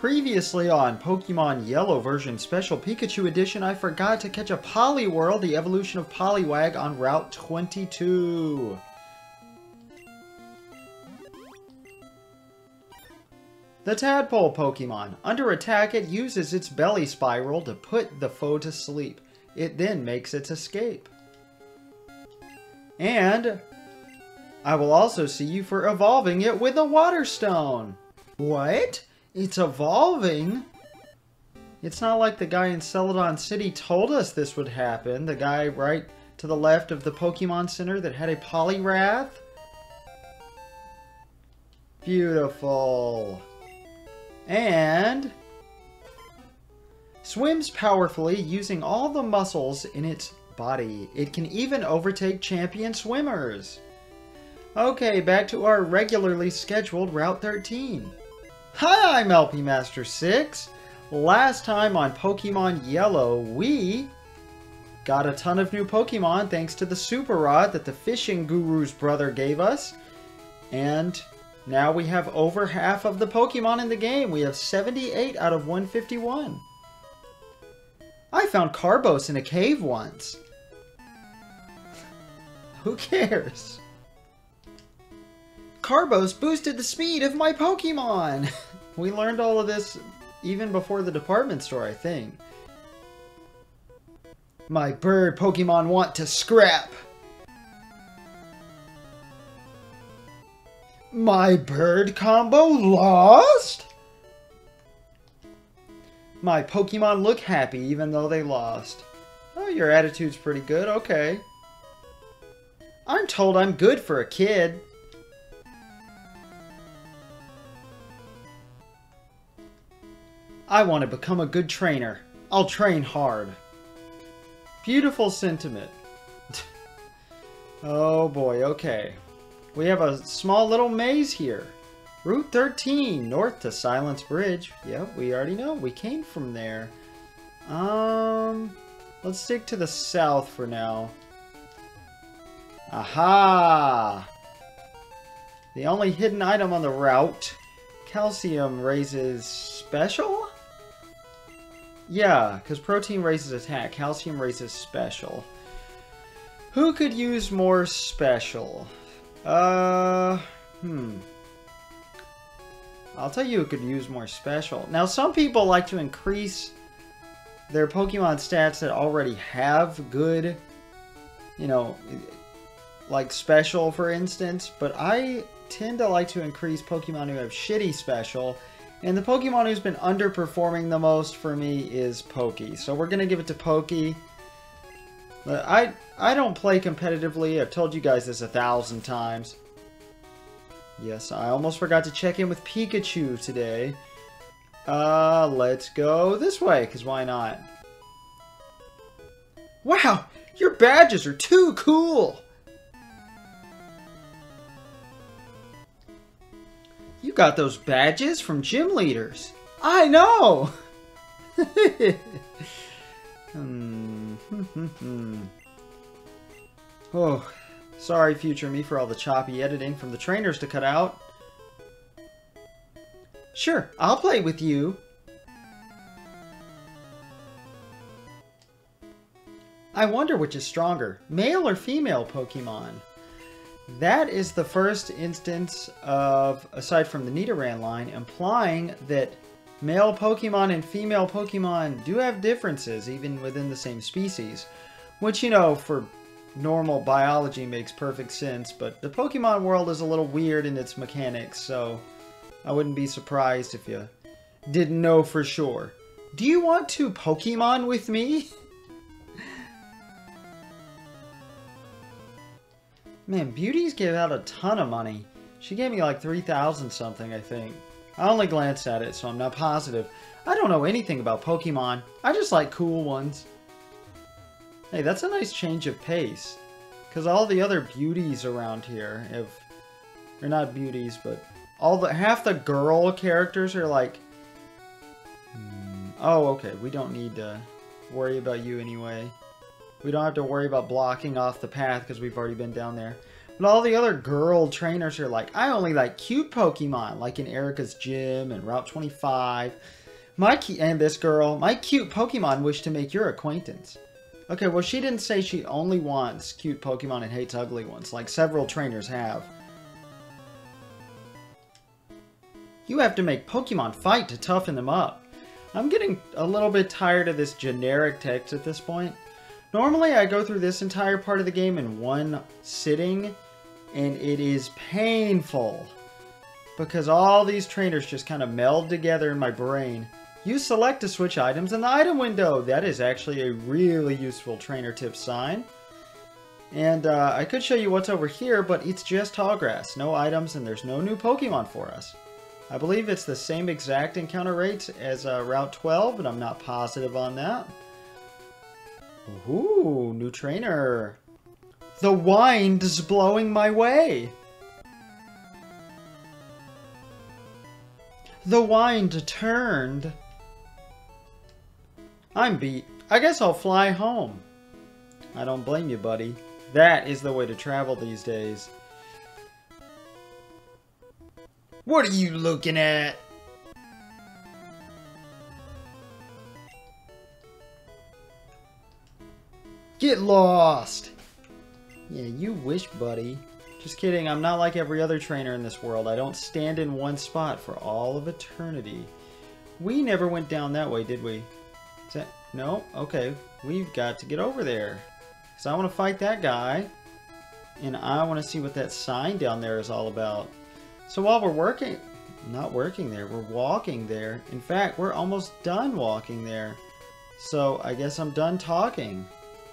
Previously on Pokemon Yellow version Special Pikachu Edition, I forgot to catch a Poliwhirl, the evolution of Poliwag, on Route 22. The Tadpole Pokemon. Under attack, it uses its belly spiral to put the foe to sleep. It then makes its escape. And I will also see you for evolving it with a Water Stone. What? It's evolving? It's not like the guy in Celadon City told us this would happen. The guy right to the left of the Pokemon Center that had a Poliwrath. Beautiful. And swims powerfully using all the muscles in its body. It can even overtake champion swimmers. Okay, back to our regularly scheduled Route 13. Hi, I'm LP Master 6. Last time on Pokemon Yellow, we got a ton of new Pokemon thanks to the Super Rod that the Fishing Guru's brother gave us. And now we have over half of the Pokemon in the game. We have 78 out of 151. I found Carbos in a cave once. Who cares? Carbos boosted the speed of my Pokemon! We learned all of this even before the department store, I think. My bird Pokemon want to scrap! My bird combo lost? My Pokemon look happy even though they lost. Oh, your attitude's pretty good, okay. I'm told I'm good for a kid. I want to become a good trainer. I'll train hard. Beautiful sentiment. Oh boy, okay. We have a small little maze here. Route 13, north to Silence Bridge. Yep, we already know. We came from there. Let's stick to the south for now. Aha! The only hidden item on the route. Calcium raises special? Yeah, because protein raises attack. Calcium raises special. Who could use more special? I'll tell you who could use more special. Now, some people like to increase their Pokemon stats that already have good, you know, like special, for instance. But I tend to like to increase Pokemon who have shitty special. And the Pokemon who's been underperforming the most for me is Pokey. So we're going to give it to Pokey. I don't play competitively. I've told you guys this 1,000 times. Yes, I almost forgot to check in with Pikachu today. Let's go this way, because why not? Wow, your badges are too cool! You got those badges from gym leaders. I know! Oh, sorry future me for all the choppy editing from the trainers to cut out. Sure, I'll play with you. I wonder which is stronger, male or female Pokemon? That is the first instance of, aside from the Nidoran line, implying that male Pokemon and female Pokemon do have differences, even within the same species. Which, you know, for normal biology makes perfect sense, but the Pokemon world is a little weird in its mechanics, so I wouldn't be surprised if you didn't know for sure. Do you want to Pokemon with me? Man, Beauties gave out a ton of money. She gave me like 3,000 something, I think. I only glanced at it, so I'm not positive. I don't know anything about Pokemon. I just like cool ones. Hey, that's a nice change of pace. Because all the other beauties around here have... Or not beauties, but... half the girl characters are like... Oh, okay. We don't need to worry about you anyway. We don't have to worry about blocking off the path because we've already been down there. But all the other girl trainers are like, I only like cute Pokemon, like in Erica's gym and Route 25. And this girl, my cute Pokemon wish to make your acquaintance. Okay, well, she didn't say she only wants cute Pokemon and hates ugly ones, like several trainers have. You have to make Pokemon fight to toughen them up. I'm getting a little bit tired of this generic text at this point. Normally, I go through this entire part of the game in one sitting, and it is painful. Because all these trainers just kind of meld together in my brain. Use select to switch items in the item window. That is actually a really useful trainer tip sign. And I could show you what's over here, but it's just tall grass. No items, and there's no new Pokemon for us. I believe it's the same exact encounter rates as Route 12, but I'm not positive on that. Ooh, new trainer. The wind is blowing my way. The wind turned. I'm beat. I guess I'll fly home. I don't blame you, buddy. That is the way to travel these days. What are you looking at? Get lost! Yeah, you wish, buddy. Just kidding, I'm not like every other trainer in this world. I don't stand in one spot for all of eternity. We never went down that way, did we? Is that... No? Okay. We've got to get over there. Because I want to fight that guy. And I want to see what that sign down there is all about. So while we're working... Not working there. We're walking there. In fact, we're almost done walking there. So I guess I'm done talking.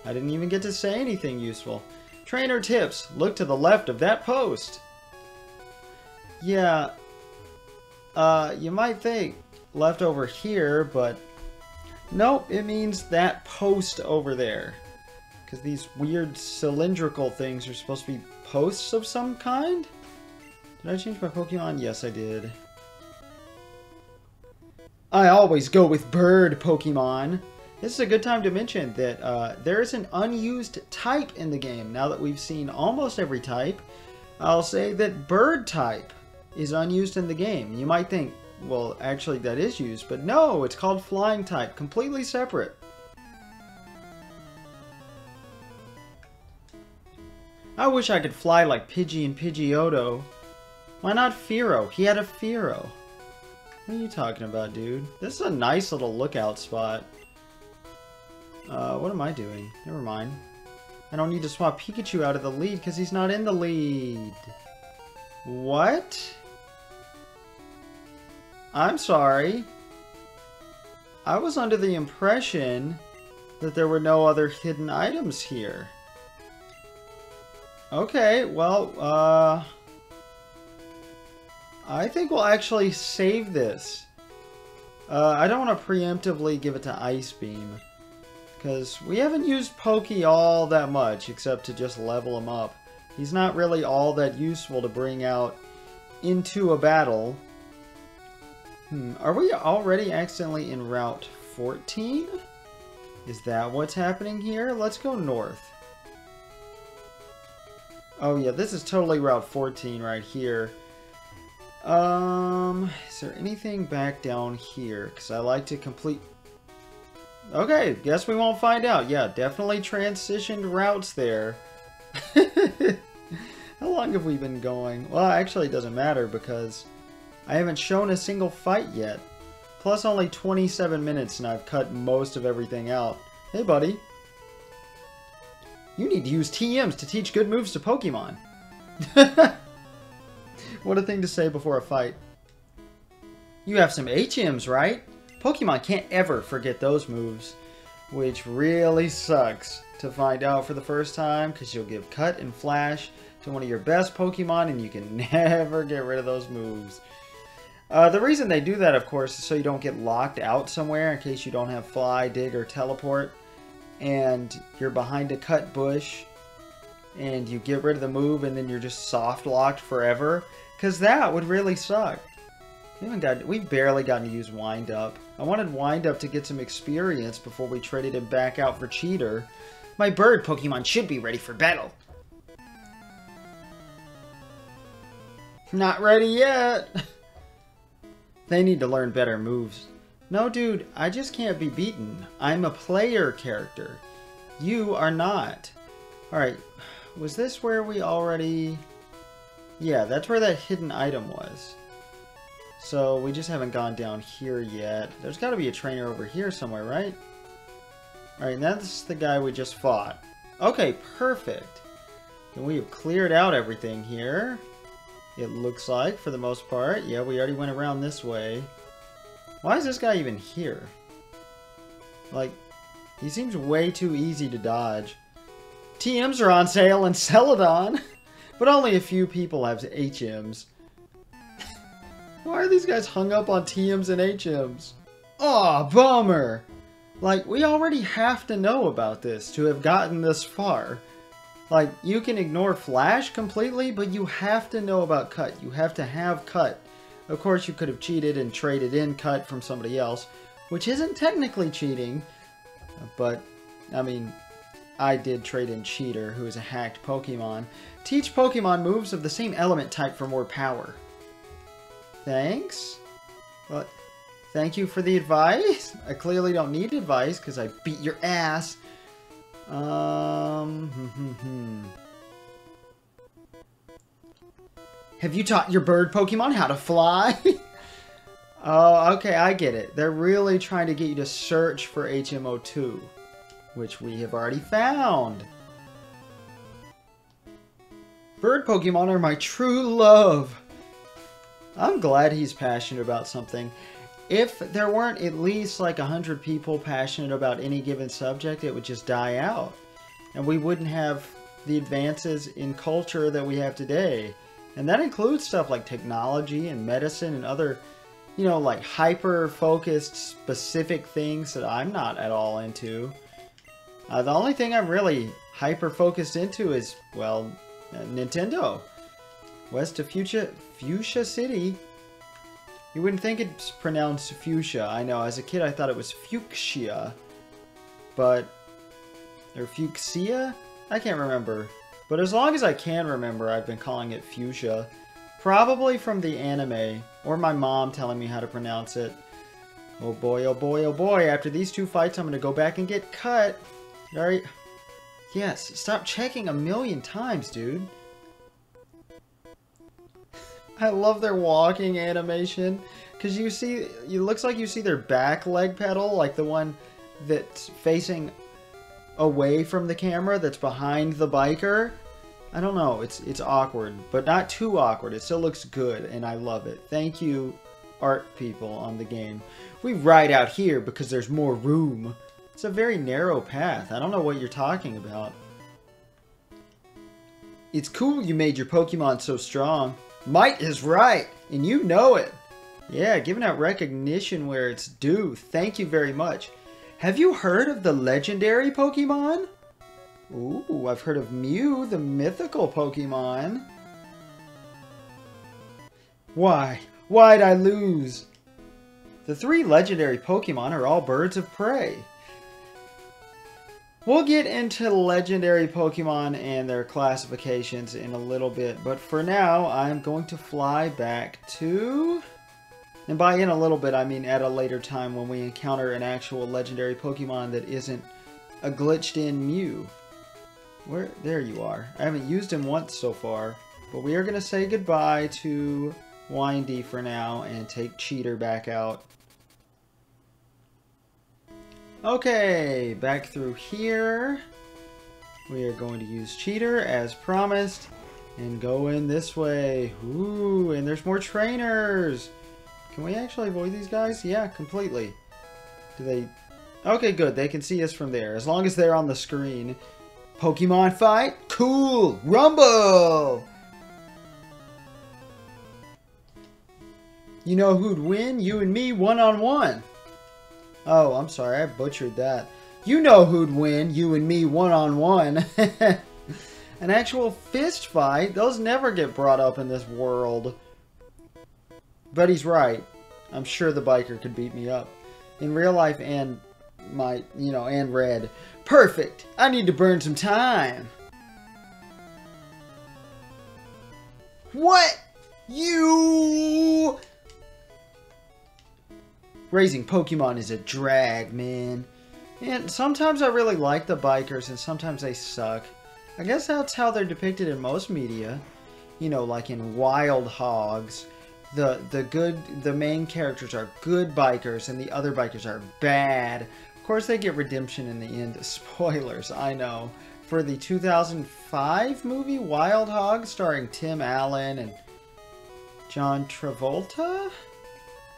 I didn't even get to say anything useful. Trainer tips. Look to the left of that post. Yeah. You might think left over here, but nope, it means that post over there. Because these weird cylindrical things are supposed to be posts of some kind? Did I change my Pokemon? Yes, I did. I always go with bird Pokemon. This is a good time to mention that there is an unused type in the game. Now that we've seen almost every type, I'll say that bird type is unused in the game. You might think, well, actually that is used, but no, it's called flying type, completely separate. I wish I could fly like Pidgey and Pidgeotto. Why not Fearow? He had a Fearow. What are you talking about, dude? This is a nice little lookout spot. What am I doing? Never mind. I don't need to swap Pikachu out of the lead because he's not in the lead. What? I'm sorry. I was under the impression that there were no other hidden items here. Okay, well, I think we'll actually save this. I don't want to preemptively give it to Ice Beam. Because we haven't used Pokey all that much, except to just level him up. He's not really all that useful to bring out into a battle. Are we already accidentally in Route 14? Is that what's happening here? Let's go north. Oh yeah, this is totally Route 14 right here. Is there anything back down here? Because I like to complete... Okay, guess we won't find out. Yeah, definitely transitioned routes there. How long have we been going? Well, actually it doesn't matter because I haven't shown a single fight yet. Plus only 27 minutes and I've cut most of everything out. Hey buddy. You need to use TMs to teach good moves to Pokemon. What a thing to say before a fight. You have some HMs, right? Pokemon can't ever forget those moves, which really sucks to find out for the first time because you'll give Cut and Flash to one of your best Pokemon and you can never get rid of those moves. The reason they do that, of course, is so you don't get locked out somewhere in case you don't have Fly, Dig, or Teleport and you're behind a cut bush and you get rid of the move and then you're just soft locked forever, because that would really suck. We've barely gotten to use Wind Up. I wanted Wind Up to get some experience before we traded him back out for Cheater. My bird Pokemon should be ready for battle. Not ready yet. They need to learn better moves. No, dude, I just can't be beaten. I'm a player character. You are not. Alright, was this where we already... Yeah, that's where that hidden item was. So, we just haven't gone down here yet. There's got to be a trainer over here somewhere, right? Alright, that's the guy we just fought. Okay, perfect. And we have cleared out everything here. It looks like, for the most part. Yeah, we already went around this way. Why is this guy even here? Like, he seems way too easy to dodge. TMs are on sale in Celadon, but only a few people have HMs. Why are these guys hung up on TMs and HMs? Aw, bummer! Like, we already have to know about this to have gotten this far. Like, you can ignore Flash completely, but you have to know about Cut. You have to have Cut. Of course, you could have cheated and traded in Cut from somebody else, which isn't technically cheating, but, I mean, I did trade in Cheater, who is a hacked Pokemon. Teach Pokemon moves of the same element type for more power. Thanks? Well, thank you for the advice. I clearly don't need advice, because I beat your ass. Have you taught your bird Pokemon how to fly? Oh, okay, I get it. They're really trying to get you to search for HMO2, which we have already found. Bird Pokemon are my true love. I'm glad he's passionate about something. If there weren't at least like 100 people passionate about any given subject, it would just die out. And we wouldn't have the advances in culture that we have today. And that includes stuff like technology and medicine and other, you know, like hyper-focused specific things that I'm not at all into. The only thing I'm really hyper-focused into is, well, Nintendo. West of Fuchsia City. You wouldn't think it's pronounced fuchsia. I know, as a kid I thought it was fuchsia. But... or fuchsia? I can't remember. But as long as I can remember, I've been calling it fuchsia. Probably from the anime. Or my mom telling me how to pronounce it. Oh boy, oh boy, oh boy. After these two fights, I'm going to go back and get cut. Alright. Yes, stop checking a million times, dude. I love their walking animation, because you see, it looks like you see their back leg pedal, like the one that's facing away from the camera, that's behind the biker. I don't know, it's awkward, but not too awkward. It still looks good, and I love it. Thank you, art people on the game. We ride out here because there's more room. It's a very narrow path. I don't know what you're talking about. It's cool you made your Pokemon so strong. Might is right, and you know it. Yeah, giving out recognition where it's due. Thank you very much. Have you heard of the legendary Pokemon? Ooh, I've heard of Mew, the mythical Pokemon. Why? Why'd I lose? The 3 legendary Pokemon are all birds of prey. We'll get into legendary Pokemon and their classifications in a little bit, but for now, I'm going to fly back to... and by in a little bit, I mean at a later time when we encounter an actual legendary Pokemon that isn't a glitched-in Mew. Where? There you are. I haven't used him once so far, but we are going to say goodbye to Windy for now and take Cheater back out. Okay, back through here. We are going to use Cheater as promised and go in this way. Ooh, and there's more trainers. Can we actually avoid these guys? Yeah, completely. Do they... okay, good. They can see us from there. As long as they're on the screen. Pokemon fight? Cool! Rumble! You know who'd win? You and me one-on-one. Oh, I'm sorry. I butchered that. You know who'd win? You and me one-on-one. An actual fist fight? Those never get brought up in this world. But he's right. I'm sure the biker could beat me up. In real life and my, you know, and red. Perfect! I need to burn some time. What? You! Raising Pokemon is a drag, man. And sometimes I really like the bikers and sometimes they suck. I guess that's how they're depicted in most media. You know, like in Wild Hogs. The main characters are good bikers and the other bikers are bad. Of course they get redemption in the end. Spoilers, I know. For the 2005 movie Wild Hogs starring Tim Allen and John Travolta?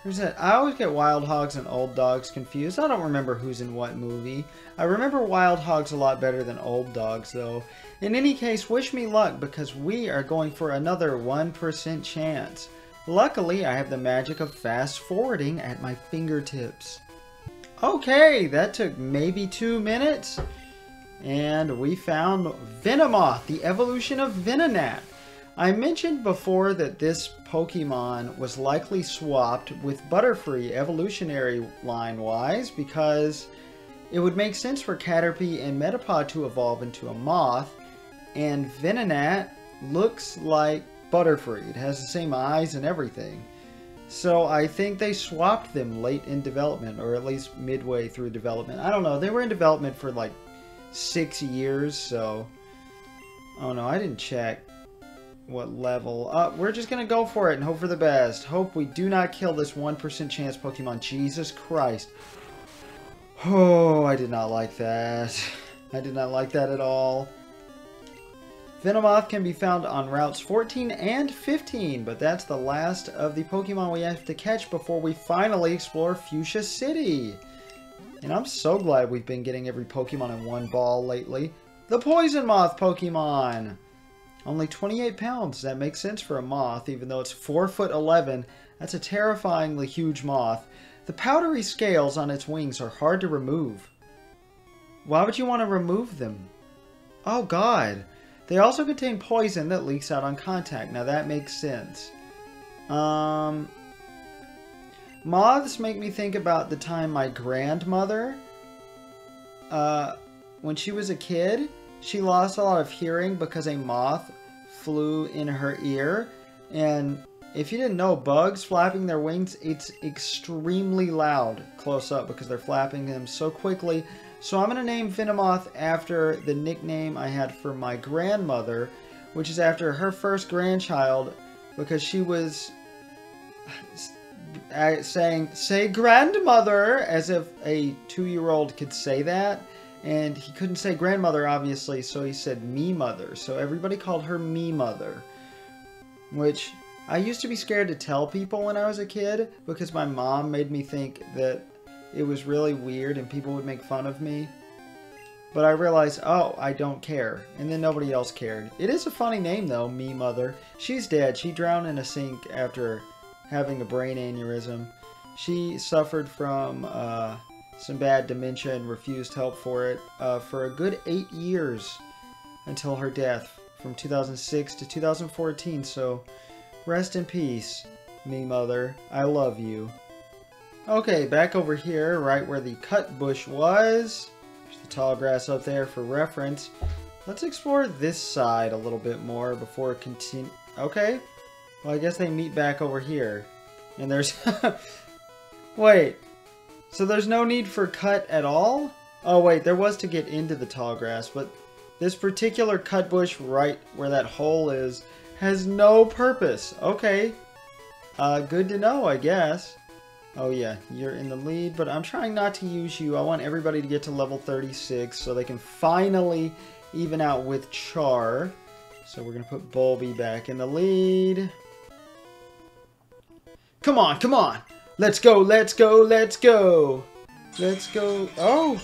Who's that? I always get Wild Hogs and Old Dogs confused. I don't remember who's in what movie. I remember Wild Hogs a lot better than Old Dogs, though. In any case, wish me luck, because we are going for another 1% chance. Luckily, I have the magic of fast forwarding at my fingertips. Okay, that took maybe 2 minutes. And we found Venomoth, the evolution of Venonat. I mentioned before that this Pokemon was likely swapped with Butterfree evolutionary line-wise because it would make sense for Caterpie and Metapod to evolve into a moth, and Venonat looks like Butterfree. It has the same eyes and everything. So I think they swapped them late in development, or at least midway through development. I don't know. They were in development for like 6 years, so... Oh no, I didn't check what level. We're just gonna go for it and hope for the best. Hope we do not kill this 1% chance Pokemon. Jesus Christ. Oh, I did not like that. I did not like that at all. Venomoth can be found on routes 14 and 15, but that's the last of the Pokemon we have to catch before we finally explore Fuchsia City. And I'm so glad we've been getting every Pokemon in one ball lately. The Poison Moth Pokemon! Only 28 pounds. That makes sense for a moth, even though it's 4'11". That's a terrifyingly huge moth. The powdery scales on its wings are hard to remove. Why would you want to remove them? Oh god. They also contain poison that leaks out on contact. Now that makes sense. Moths make me think about the time my grandmother, when she was a kid, she lost a lot of hearing because a moth flew in her ear. And if you didn't know, bugs flapping their wings, it's extremely loud close up because they're flapping them so quickly. So I'm going to name Venomoth after the nickname I had for my grandmother, which is after her first grandchild, because she was saying, "Say grandmother," as if a 2-year-old could say that. And he couldn't say grandmother, obviously, so he said me mother. So everybody called her me mother, which I used to be scared to tell people when I was a kid because my mom made me think that it was really weird and people would make fun of me. But I realized, oh, I don't care. And then nobody else cared. It is a funny name, though, me mother. She's dead. She drowned in a sink after having a brain aneurysm. She suffered from some bad dementia and refused help for it for a good 8 years until her death from 2006 to 2014. So rest in peace, me mother. I love you. Okay, back over here, right where the cut bush was. There's the tall grass up there for reference. Let's explore this side a little bit more before continue. Okay, well I guess they meet back over here. And there's... Wait. So there's no need for cut at all? Oh wait, there was to get into the tall grass, but this particular cut bush right where that hole is has no purpose. Okay. Good to know, I guess. Oh yeah, you're in the lead, but I'm trying not to use you. I want everybody to get to level 36 so they can finally even out with Char. So we're going to put Bulby back in the lead. Come on, come on! Let's go, let's go, let's go! Let's go. Oh!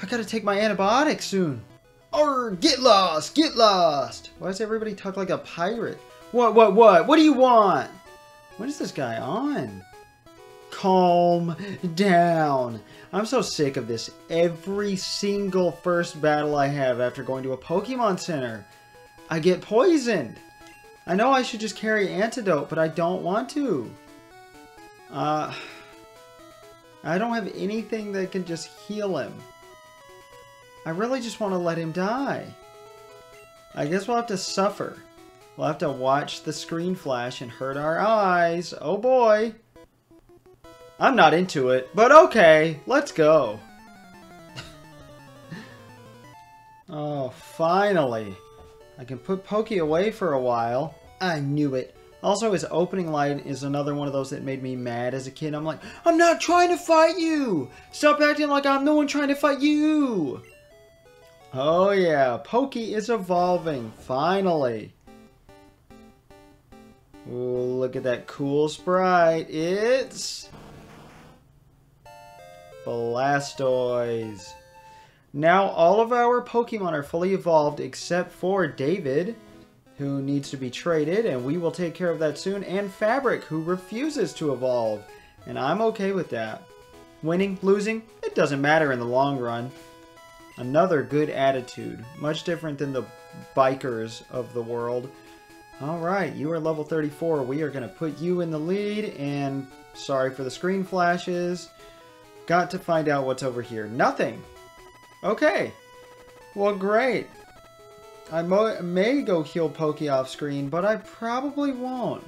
I gotta take my antibiotics soon. Arr! Get lost! Get lost! Why does everybody talk like a pirate? What? What do you want? What is this guy on? Calm down. I'm so sick of this. Every single first battle I have after going to a Pokemon Center, I get poisoned. I know I should just carry antidote, but I don't want to. I don't have anything that can just heal him. I really just want to let him die. I guess we'll have to suffer. We'll have to watch the screen flash and hurt our eyes. Oh boy. I'm not into it, but okay, let's go. Oh, finally. I can put Pokey away for a while. I knew it. Also, his opening line is another one of those that made me mad as a kid. I'm like, I'm not trying to fight you! Stop acting like I'm the one trying to fight you! Oh yeah, Pokey is evolving, finally. Ooh, look at that cool sprite. It's Blastoise. Now all of our Pokemon are fully evolved except for David, who needs to be traded, and we will take care of that soon, and Fabric, who refuses to evolve, and I'm okay with that. Winning, losing, it doesn't matter in the long run. Another good attitude, much different than the bikers of the world. Alright, you are level 34. We are going to put you in the lead, and sorry for the screen flashes. Got to find out what's over here. Nothing. Okay. Well, great. I may go heal Pokey off screen, but I probably won't.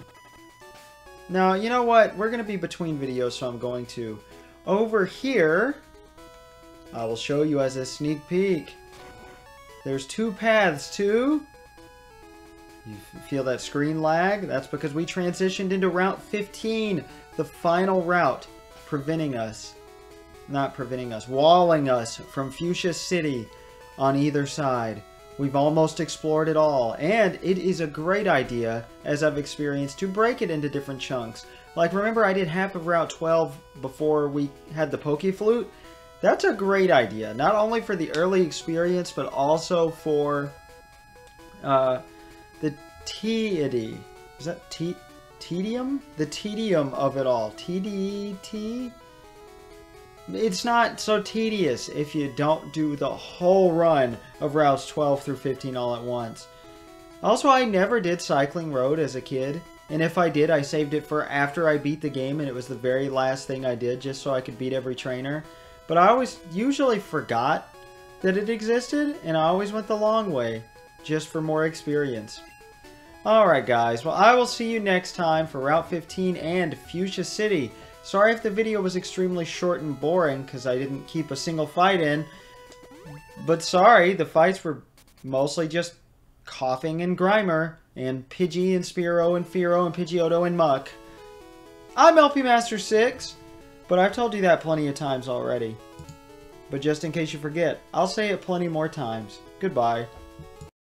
Now, you know what? We're going to be between videos, so I'm going to. Over here, I will show you as a sneak peek. There's two paths to... You feel that screen lag? That's because we transitioned into Route 15, the final route, walling us from Fuchsia City on either side. We've almost explored it all, and it is a great idea, as I've experienced, to break it into different chunks. Like, remember I did half of Route 12 before we had the Pokeflute? That's a great idea, not only for the early experience, but also for the tedium. Is that tedium? The tedium of it all. TDT? It's not so tedious if you don't do the whole run of routes 12 through 15 all at once. Also, I never did Cycling Road as a kid, and if I did, I saved it for after I beat the game, and it was the very last thing I did just so I could beat every trainer. But I always usually forgot that it existed, and I always went the long way, just for more experience. Alright guys, well I will see you next time for Route 15 and Fuchsia City. Sorry if the video was extremely short and boring because I didn't keep a single fight in. But sorry, the fights were mostly just Coughing and Grimer, and Pidgey and Spearow and Fearow and Pidgeotto and Muck. I'm LP Master 6, but I've told you that plenty of times already. But just in case you forget, I'll say it plenty more times. Goodbye.